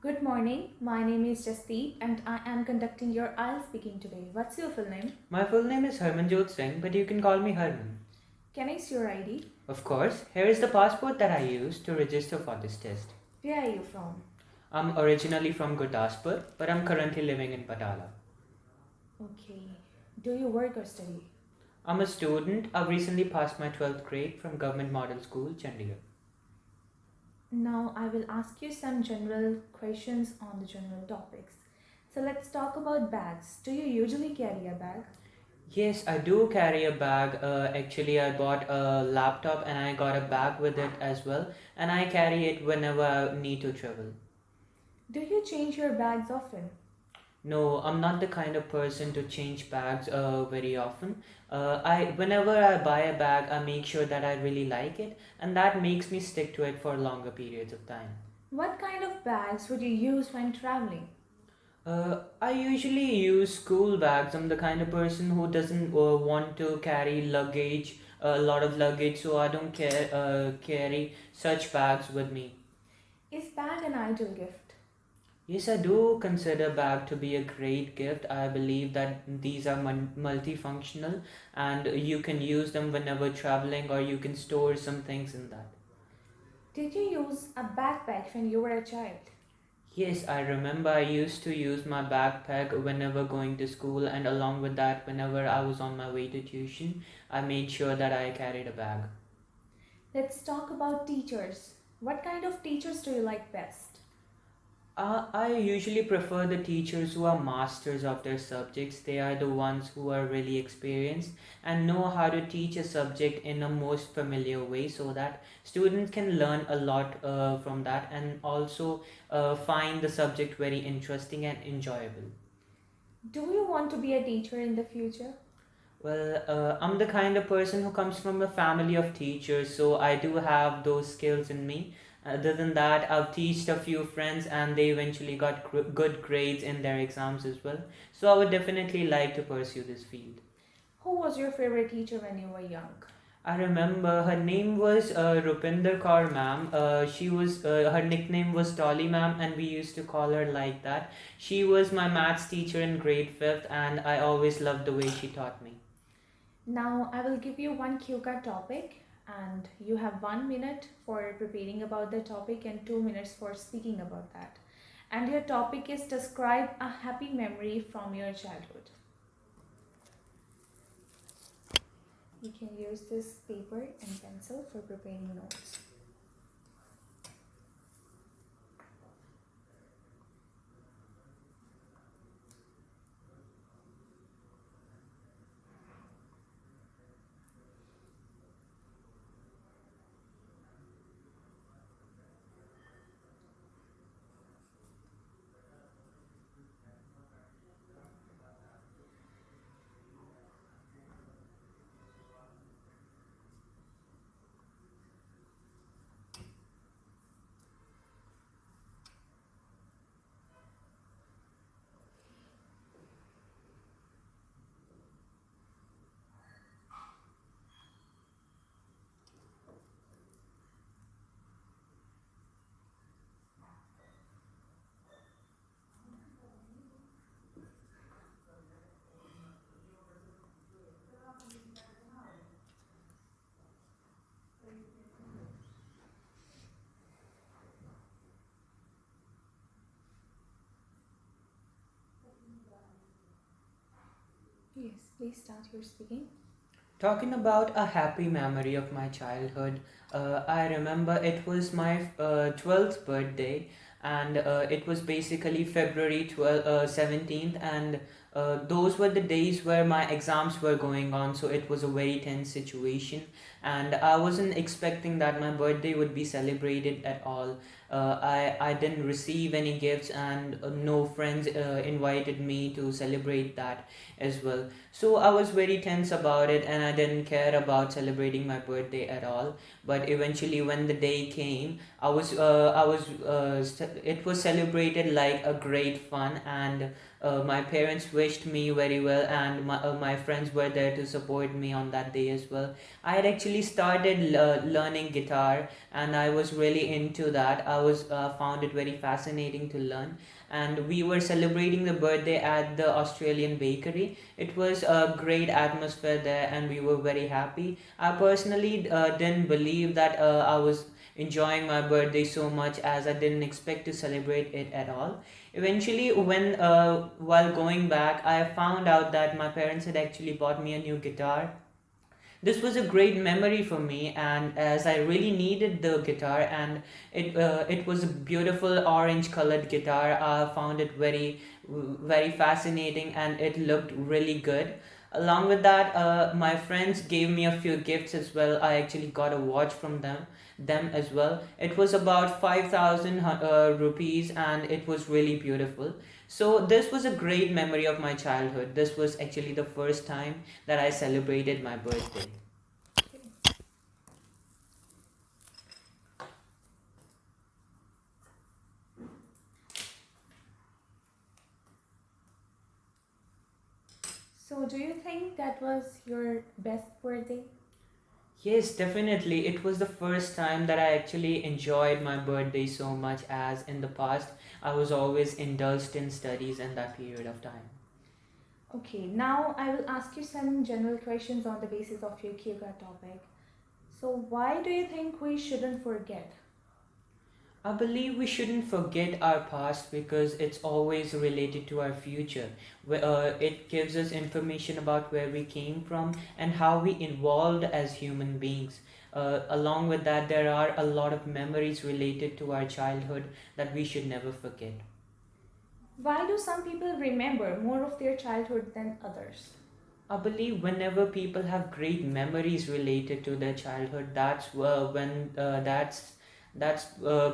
Good morning. My name is Jasdeep and I am conducting your IELTS speaking today. What's your full name? My full name is Harmanjot Singh, but you can call me Harman. Can I see your ID? Of course, here is the passport that I used to register for this test. Where are you from? I'm originally from Gurdaspur, but I'm currently living in Patala. Okay. Do you work or study? I'm a student. I've recently passed my 12th grade from Government Model School, Chandigarh. Now I will ask you some general questions on the general topics. So let's talk about bags. Do you usually carry a bag? Yes, I do carry a bag. Actually, I bought a laptop and I got a bag with it as well, and I carry it whenever I need to travel. Do you change your bags often? No, I'm not the kind of person to change bags very often. I whenever I buy a bag, I make sure that I really like it, and that makes me stick to it for longer periods of time. What kind of bags would you use when traveling? I usually use school bags. I'm the kind of person who doesn't want to carry luggage, a lot of luggage, so I don't carry such bags with me. Is bag an ideal gift? Yes, I do consider bag to be a great gift. I believe that these are multifunctional and you can use them whenever traveling or you can store some things in that. Did you use a backpack when you were a child? Yes, I remember I used to use my backpack whenever going to school, and along with that, whenever I was on my way to tuition, I made sure that I carried a bag. Let's talk about teachers. What kind of teachers do you like best? I usually prefer the teachers who are masters of their subjects. They are the ones who are really experienced and know how to teach a subject in a most familiar way so that students can learn a lot from that and also find the subject very interesting and enjoyable. Do you want to be a teacher in the future? Well, I'm the kind of person who comes from a family of teachers, so I do have those skills in me. Other than that, I've taught a few friends and they eventually got good grades in their exams as well. So I would definitely like to pursue this field. Who was your favorite teacher when you were young? I remember her name was Rupinder Kaur ma'am. Her nickname was Dolly ma'am, and we used to call her like that. She was my maths teacher in grade 5th, and I always loved the way she taught me. Now I will give you one cue card topic and you have 1 minute for preparing about the topic and 2 minutes for speaking about that. And your topic is describe a happy memory from your childhood. You can use this paper and pencil for preparing notes. Yes, please start your speaking. Talking about a happy memory of my childhood, I remember it was my 12th birthday, and it was basically February 17th, and those were the days where my exams were going on, so it was a very tense situation, and I wasn't expecting that my birthday would be celebrated at all. I didn't receive any gifts, and no friends invited me to celebrate that as well. So I was very tense about it and I didn't care about celebrating my birthday at all. But eventually when the day came, it was celebrated like a great fun, and my parents wished me very well, and my friends were there to support me on that day as well. I had actually actually started learning guitar, and I was really into that. I was found it very fascinating to learn, and we were celebrating the birthday at the Australian bakery. It was a great atmosphere there, and we were very happy. I personally didn't believe that I was enjoying my birthday so much, as I didn't expect to celebrate it at all. Eventually, when while going back, I found out that my parents had actually bought me a new guitar. This was a great memory for me, and as I really needed the guitar, and it was a beautiful orange colored guitar. I found it very fascinating, and it looked really good. Along with that, my friends gave me a few gifts as well. I actually got a watch from them as well. It was about 5,000 rupees, and it was really beautiful. So this was a great memory of my childhood. This was actually the first time that I celebrated my birthday. So, do you think that was your best birthday? Yes, definitely. It was the first time that I actually enjoyed my birthday so much, as in the past I was always indulged in studies in that period of time. Okay, now I will ask you some general questions on the basis of your Kyoga topic. So, why do you think we shouldn't forget? I believe we shouldn't forget our past because it's always related to our future. It gives us information about where we came from and how we evolved as human beings. Along with that, there are a lot of memories related to our childhood that we should never forget. Why do some people remember more of their childhood than others? I believe whenever people have great memories related to their childhood, that's when that's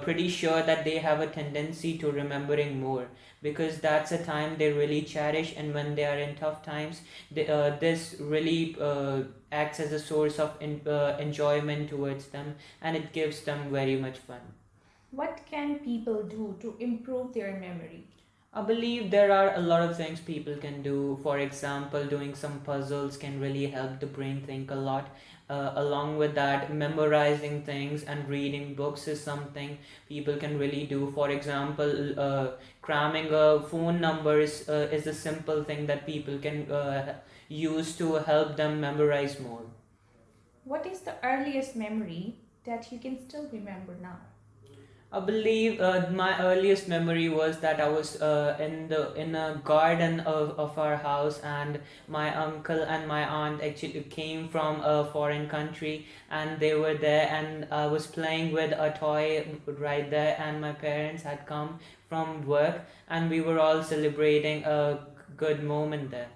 pretty sure that they have a tendency to remembering more, because that's a time they really cherish, and when they are in tough times, this really acts as a source of enjoyment towards them, and it gives them very much fun. What can people do to improve their memory? I believe there are a lot of things people can do. For example, doing some puzzles can really help the brain think a lot. Along with that, memorizing things and reading books is something people can really do. For example, cramming a phone number is a simple thing that people can use to help them memorize more. What is the earliest memory that you can still remember now? I believe my earliest memory was that I was in a garden of our house, and my uncle and my aunt actually came from a foreign country, and they were there, and I was playing with a toy right there, and my parents had come from work, and we were all celebrating a good moment there.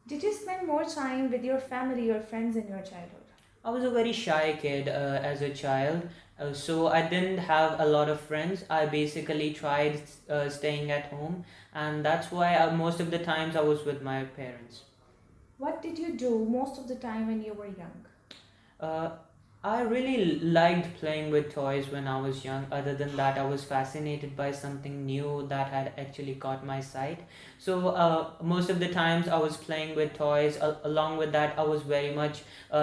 Did you spend more time with your family or friends in your childhood? I was a very shy kid as a child, so I didn't have a lot of friends. I basically tried staying at home, and that's why most of the times I was with my parents. What did you do most of the time when you were young? Uh, I really liked playing with toys when I was young. Other than that, I was fascinated by something new that had actually caught my sight. So, most of the times I was playing with toys. Along with that, I was very much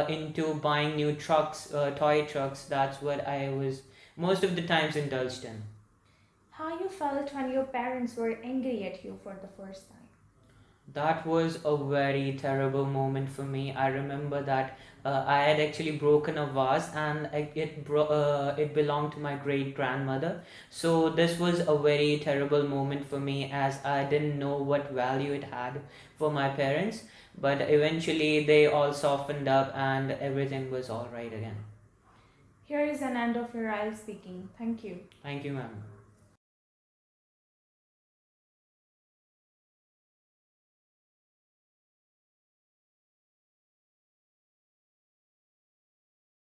into buying new trucks, toy trucks. That's what I was most of the times indulged in. How you felt when your parents were angry at you for the first time? That was a very terrible moment for me. I remember that I had actually broken a vase, and it belonged to my great grandmother. So this was a very terrible moment for me, as I didn't know what value it had for my parents. But eventually they all softened up, and everything was all right again. Here is an end of your IELTS speaking. Thank you. Thank you, ma'am.